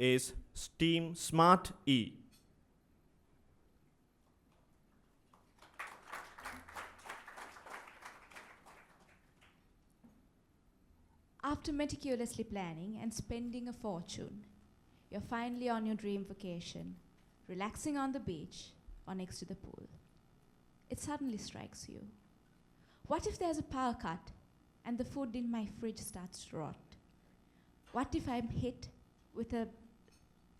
is Steam Smart E. After meticulously planning and spending a fortune, you're finally on your dream vacation, relaxing on the beach or next to the pool. It suddenly strikes you. What if there's a power cut and the food in my fridge starts to rot? What if I'm hit with a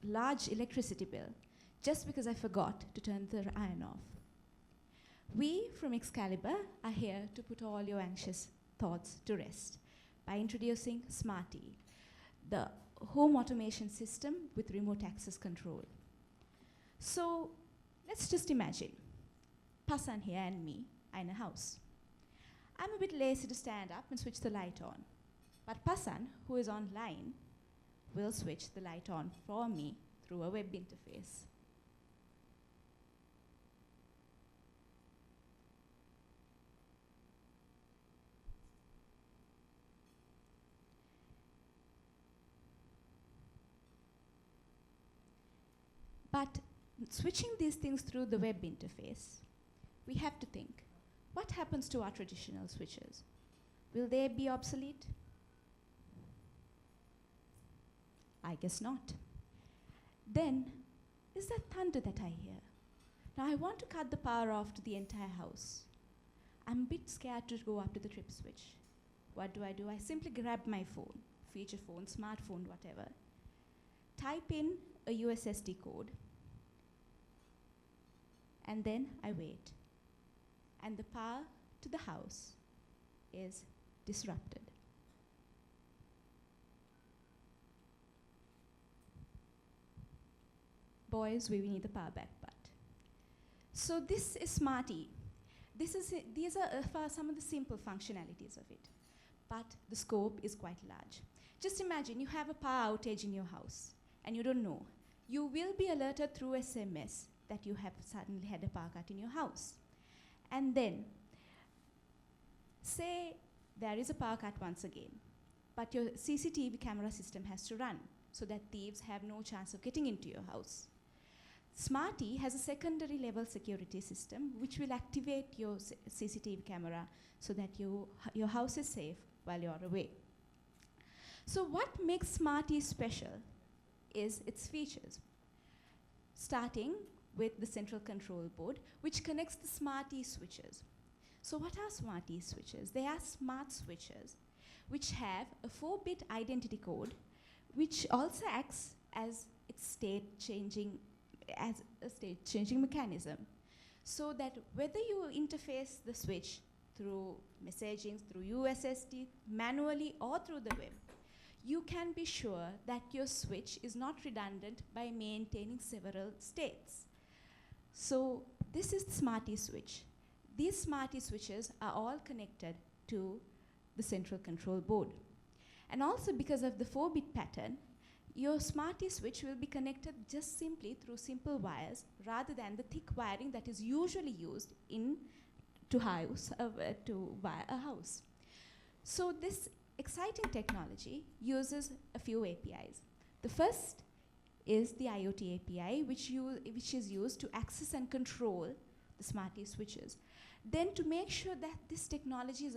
large electricity bill just because I forgot to turn the iron off? We from Excalibur are here to put all your anxious thoughts to rest by introducing Smarty, the home automation system with remote access control. So let's just imagine Pasan here and me are in a house. I'm a bit lazy to stand up and switch the light on, but Pasan, who is online, will switch the light on for me through a web interface. But switching these things through the web interface, we have to think, what happens to our traditional switches? Will they be obsolete? I guess not. Then, is that thunder that I hear? Now I want to cut the power off to the entire house. I'm a bit scared to go up to the trip switch. What do? I simply grab my phone, feature phone, smartphone, whatever, type in a USSD code, and then I wait. And the power to the house is disrupted. Boys, we need the power back part. So this is Smarty. These are some of the simple functionalities of it, but the scope is quite large. Just imagine you have a power outage in your house and you don't know. You will be alerted through SMS that you have suddenly had a power cut in your house. And then, say there is a power cut once again, but your CCTV camera system has to run so that thieves have no chance of getting into your house. Smarty has a secondary level security system which will activate your CCTV camera so that your house is safe while you're away. So what makes Smarty special is its features, starting with the central control board, which connects the Smarty switches. So what are Smarty switches? They are smart switches, which have a 4-bit identity code, which also acts as a state-changing mechanism, so that whether you interface the switch through messaging, through USSD, manually or through the web, you can be sure that your switch is not redundant by maintaining several states. So this is the Smarty switch. These Smarty switches are all connected to the central control board. And also because of the 4-bit pattern, your Smarty switch will be connected just simply through simple wires rather than the thick wiring that is usually used to wire a house. So this exciting technology uses a few APIs. The first is the IoT API, which is used to access and control the Smarty switches. Then to make sure that this technology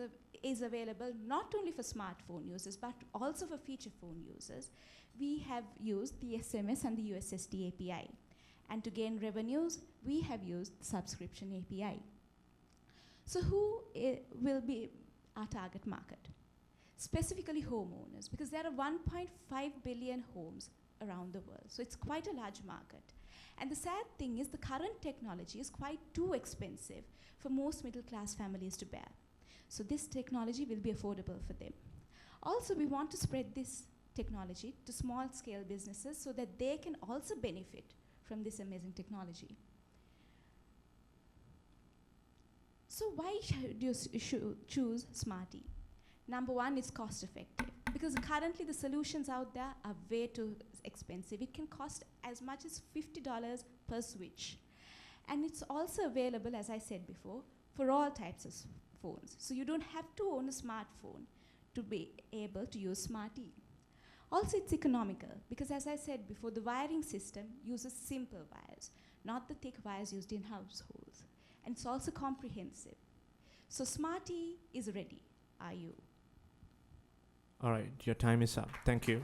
is available not only for smartphone users, but also for feature phone users, we have used the SMS and the USSD API. And to gain revenues, we have used the subscription API. So who will be our target market? Specifically homeowners, because there are 1.5 billion homes around the world. So it's quite a large market. And the sad thing is the current technology is quite too expensive for most middle-class families to bear. So this technology will be affordable for them. Also, we want to spread this technology to small-scale businesses so that they can also benefit from this amazing technology. So why should you choose Smarty? Number one, it's cost-effective, because currently the solutions out there are way too expensive. It can cost as much as $50 per switch. And it's also available, as I said before, for all types of phones. So you don't have to own a smartphone to be able to use Smarty. Also, it's economical because, as I said before, the wiring system uses simple wires, not the thick wires used in households. And it's also comprehensive. So Smart E is ready. Are you? All right, your time is up. Thank you.